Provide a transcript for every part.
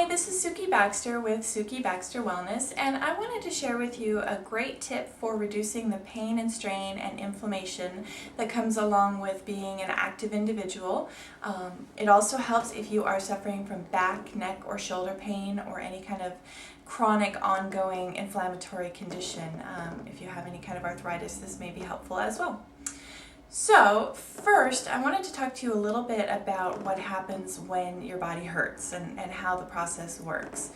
Hi, this is Suki Baxter with Suki Baxter Wellness, and I wanted to share with you a great tip for reducing the pain and strain and inflammation that comes along with being an active individual. It also helps if you are suffering from back, neck, or shoulder pain or any kind of chronic ongoing inflammatory condition. If you have any kind of arthritis, this may be helpful as well. So first, I wanted to talk to you a little bit about what happens when your body hurts and how the process works.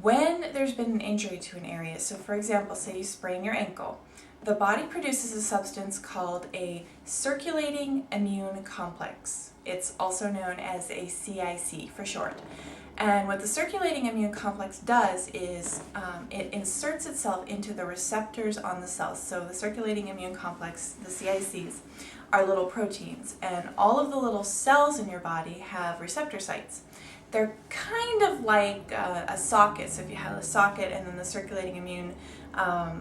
When there's been an injury to an area, so for example, say you sprain your ankle, the body produces a substance called a circulating immune complex. It's also known as a CIC for short. And what the circulating immune complex does is it inserts itself into the receptors on the cells. So the circulating immune complex, the CICs, are little proteins. And all of the little cells in your body have receptor sites. They're kind of like a socket. So if you have a socket and then the circulating immune, the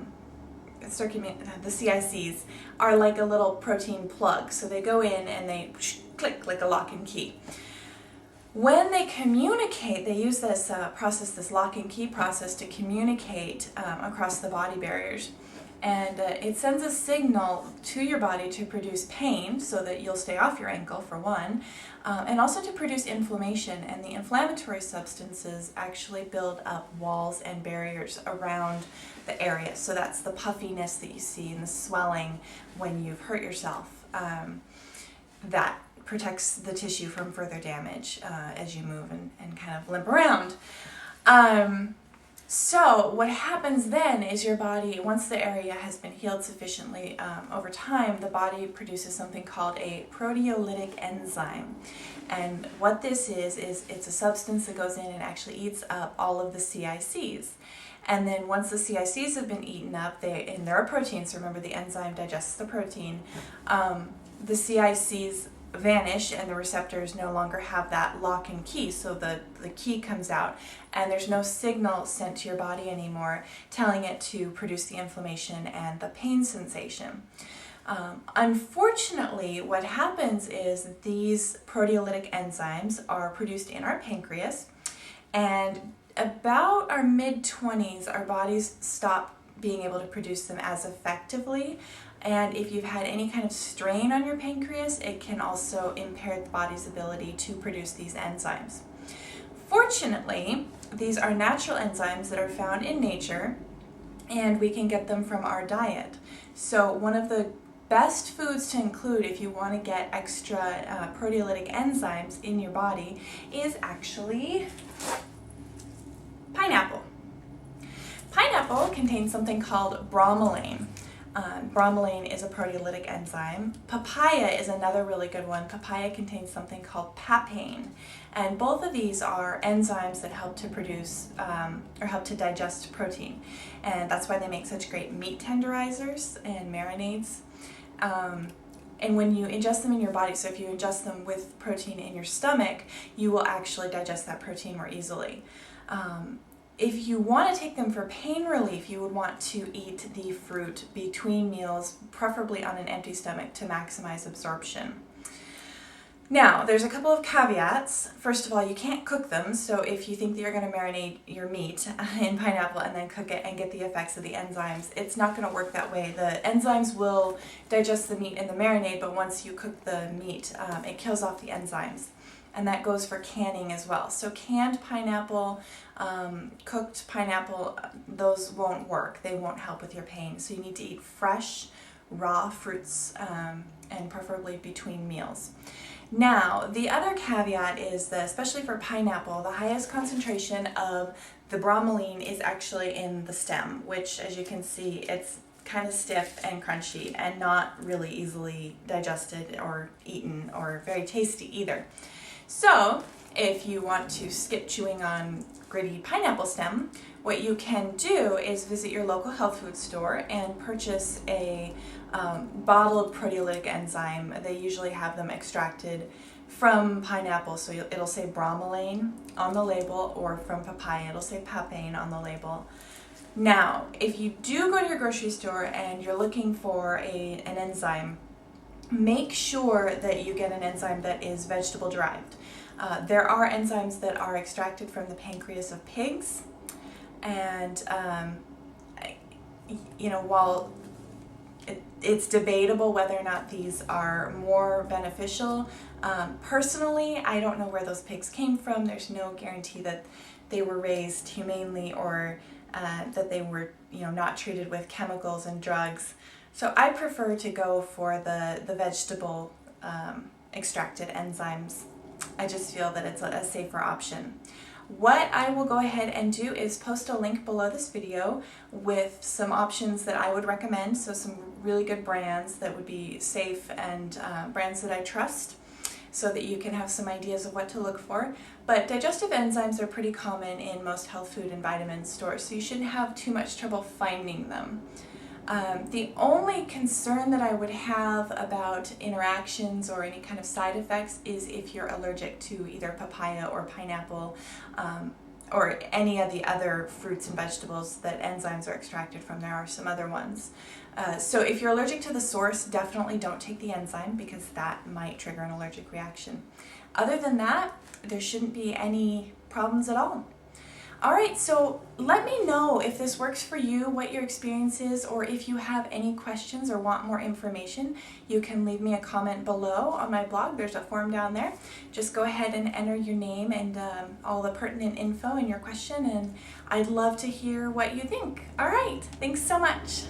CICs are like a little protein plug. So they go in and they click like a lock and key. When they communicate, they use this process, this lock and key process, to communicate across the body barriers. And it sends a signal to your body to produce pain so that you'll stay off your ankle, for one, and also to produce inflammation. And the inflammatory substances actually build up walls and barriers around the area. So that's the puffiness that you see and the swelling when you've hurt yourself. That protects the tissue from further damage as you move and kind of limp around. So what happens then is your body, once the area has been healed sufficiently over time, the body produces something called a proteolytic enzyme. And what this is it's a substance that goes in and actually eats up all of the CICs. And then once the CICs have been eaten up, and there are proteins, so remember the enzyme digests the protein, the CICs vanish and the receptors no longer have that lock and key, so the key comes out and there's no signal sent to your body anymore telling it to produce the inflammation and the pain sensation. Unfortunately, what happens is these proteolytic enzymes are produced in our pancreas, and about our mid-20s our bodies stop being able to produce them as effectively. And if you've had any kind of strain on your pancreas, it can also impair the body's ability to produce these enzymes. Fortunately, these are natural enzymes that are found in nature, and we can get them from our diet. So one of the best foods to include if you want to get extra proteolytic enzymes in your body is actually pineapple. Pineapple contains something called bromelain. Bromelain is a proteolytic enzyme. Papaya is another really good one. Papaya contains something called papain. And both of these are enzymes that help to produce or help to digest protein. And that's why they make such great meat tenderizers and marinades. And when you ingest them in your body, so if you ingest them with protein in your stomach, you will actually digest that protein more easily. If you want to take them for pain relief, you would want to eat the fruit between meals, preferably on an empty stomach, to maximize absorption. Now, there's a couple of caveats. First of all, you can't cook them, so if you think that you're going to marinate your meat in pineapple and then cook it and get the effects of the enzymes, it's not going to work that way. The enzymes will digest the meat in the marinade, but once you cook the meat, it kills off the enzymes. And that goes for canning as well. So canned pineapple, cooked pineapple, those won't work. They won't help with your pain. So you need to eat fresh, raw fruits, and preferably between meals. Now, the other caveat is that, especially for pineapple, the highest concentration of the bromelain is actually in the stem, which, as you can see, it's kind of stiff and crunchy and not really easily digested or eaten or very tasty either. So if you want to skip chewing on gritty pineapple stem, what you can do is visit your local health food store and purchase a bottled proteolytic enzyme. They usually have them extracted from pineapple, so it'll say bromelain on the label, or from papaya, it'll say papain on the label. Now, if you do go to your grocery store and you're looking for an enzyme, make sure that you get an enzyme that is vegetable derived. There are enzymes that are extracted from the pancreas of pigs, and while it's debatable whether or not these are more beneficial, personally, I don't know where those pigs came from. There's no guarantee that they were raised humanely or that they were, not treated with chemicals and drugs. So I prefer to go for the vegetable extracted enzymes. I just feel that it's a safer option. What I will go ahead and do is post a link below this video with some options that I would recommend, so some really good brands that would be safe and brands that I trust, so that you can have some ideas of what to look for. But digestive enzymes are pretty common in most health food and vitamin stores, so you shouldn't have too much trouble finding them. The only concern that I would have about interactions or any kind of side effects is if you're allergic to either papaya or pineapple or any of the other fruits and vegetables that enzymes are extracted from. There are some other ones. So if you're allergic to the source, definitely don't take the enzyme because that might trigger an allergic reaction. Other than that, there shouldn't be any problems at all. Alright, so let me know if this works for you, what your experience is, or if you have any questions or want more information. You can leave me a comment below on my blog. There's a form down there. Just go ahead and enter your name and all the pertinent info in your question, and I'd love to hear what you think. Alright, thanks so much.